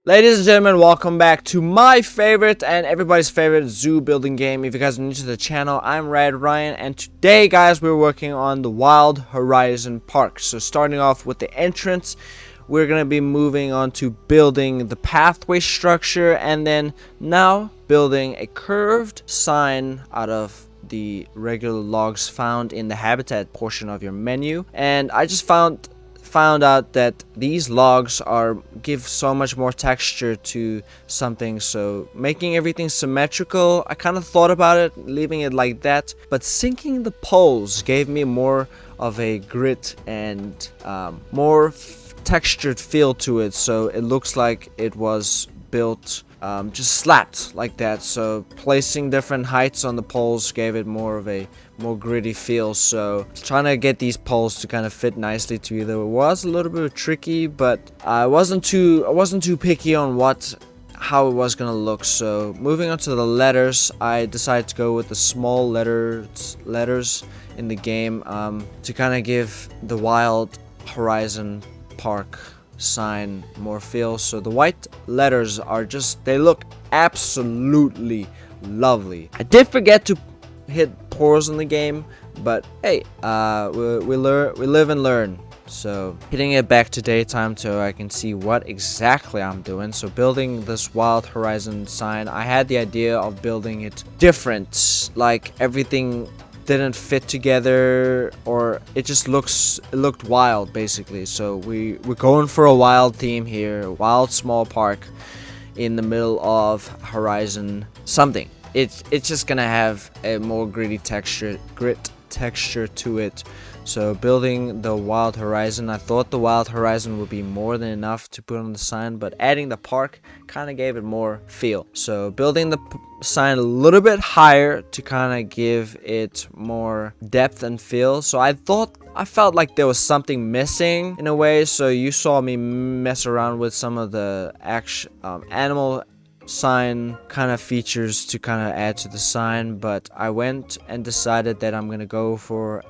Ladies and gentlemen, welcome back to my favorite and everybody's favorite zoo building game. If you guys are new to the channel, I'm RAD RYAN, and today, guys, we're working on the Wild Horizon Park. So starting off with the entrance, we're going to be moving on to building the pathway structure, and then now building a curved sign out of the regular logs found in the habitat portion of your menu. And I just found out that these logs give so much more texture to something, so making everything symmetrical, I kind of thought about it leaving it like that, but sinking the poles gave me more of a grit and more textured feel to it, so it looks like it was built just slapped like that. So placing different heights on the poles gave it more of a more gritty feel. So trying to get these poles to kind of fit nicely together was a little bit tricky, but I wasn't too picky on how it was gonna look. So moving on to the letters, I decided to go with the small letters in the game to kind of give the Wild Horizon Park sign more feel. So the white letters they look absolutely lovely. I did forget to hit pause in the game, but hey, we live and learn. So hitting it back to daytime so I can see what exactly I'm doing. So building this Wild Horizon sign, I had the idea of building it different, like everything didn't fit together, or it looked wild basically. So we're going for a wild theme here, wild small park in the middle of Horizon something. It's just gonna have a more grit texture to it. So building the Wild Horizon, I thought the Wild Horizon would be more than enough to put on the sign, but adding the park kind of gave it more feel. So building the sign a little bit higher to kind of give it more depth and feel. So I felt like there was something missing in a way. So you saw me mess around with some of the animal sign kind of features to kind of add to the sign, but I went and decided that I'm gonna go for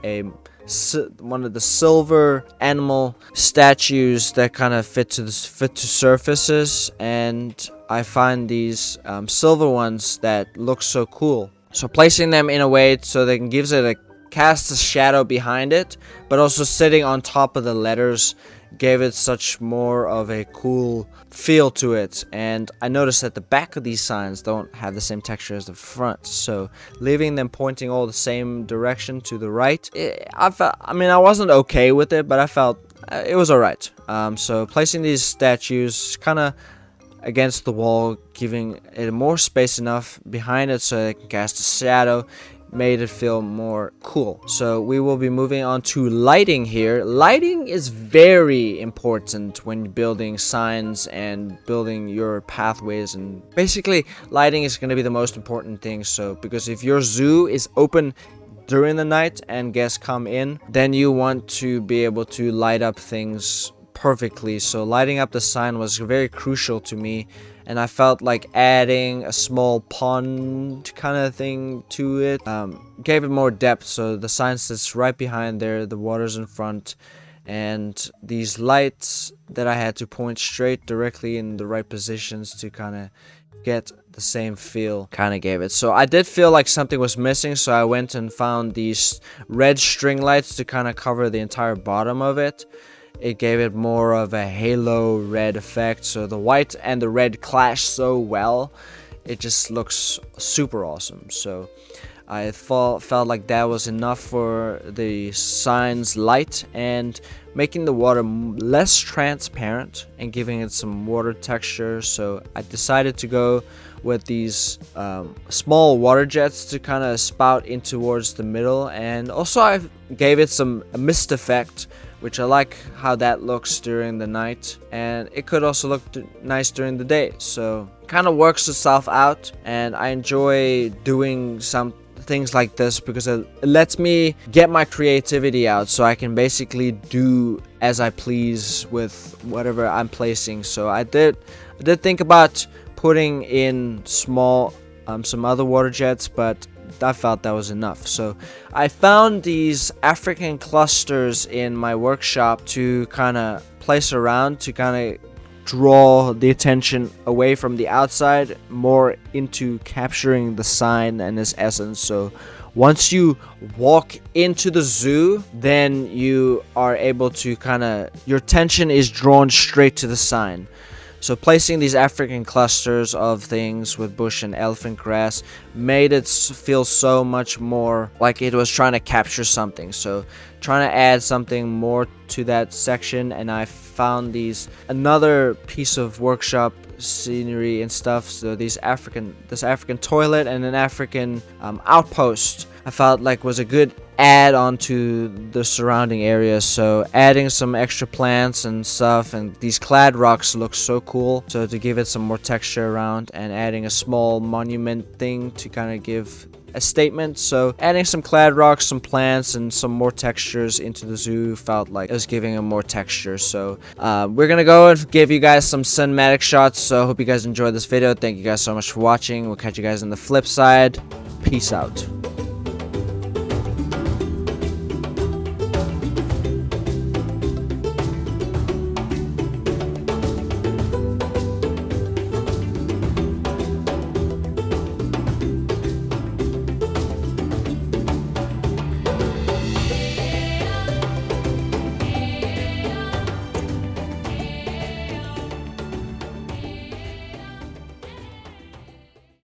one of the silver animal statues that kind of fit to surfaces, and I find these silver ones that look so cool. So placing them in a way so they can cast a shadow behind it, but also sitting on top of the letters gave it such more of a cool feel to it. And I noticed that the back of these signs don't have the same texture as the front, so leaving them pointing all the same direction to the right, I wasn't okay with it, but I felt it was alright. So placing these statues kind of against the wall, giving it more space enough behind it so they can cast a shadow, made it feel more cool. So we will be moving on to lighting here. Lighting is very important when building signs and building your pathways, and basically lighting is going to be the most important thing. So because if your zoo is open during the night and guests come in, then you want to be able to light up things perfectly. So lighting up the sign was very crucial to me, and I felt like adding a small pond kind of thing to it gave it more depth. So the sign sits right behind there, the water's in front, and these lights that I had to point straight directly in the right positions to kind of get the same feel kind of gave it. So I did feel like something was missing, so I went and found these red string lights to kind of cover the entire bottom of it. It gave it more of a halo red effect, so the white and the red clash so well. It just looks super awesome. So I felt like that was enough for the sign's light, and making the water less transparent and giving it some water texture. So I decided to go with these small water jets to kind of spout in towards the middle, and also I gave it a mist effect, which I like how that looks during the night, and it could also look nice during the day. So kind of works itself out, and I enjoy doing some things like this because it lets me get my creativity out, so I can basically do as I please with whatever I'm placing. So I did think about putting in some other water jets, but I felt that was enough. So I found these African clusters in my workshop to kind of place around to kind of draw the attention away from the outside more into capturing the sign and its essence. So once you walk into the zoo, then you are able to your attention is drawn straight to the sign. So placing these African clusters of things with bush and elephant grass made it feel so much more like it was trying to capture something. So trying to add something more to that section, and I found another piece of workshop scenery and stuff. So this African toilet and an African outpost I felt like was a good add on to the surrounding area. So adding some extra plants and stuff, and these clad rocks look so cool, so to give it some more texture around, and adding a small monument thing to kind of give a statement. So adding some clad rocks, some plants, and some more textures into the zoo felt like it was giving them more texture. So we're gonna go and give you guys some cinematic shots. So I hope you guys enjoyed this video. Thank you guys so much for watching. We'll catch you guys on the flip side. Peace out.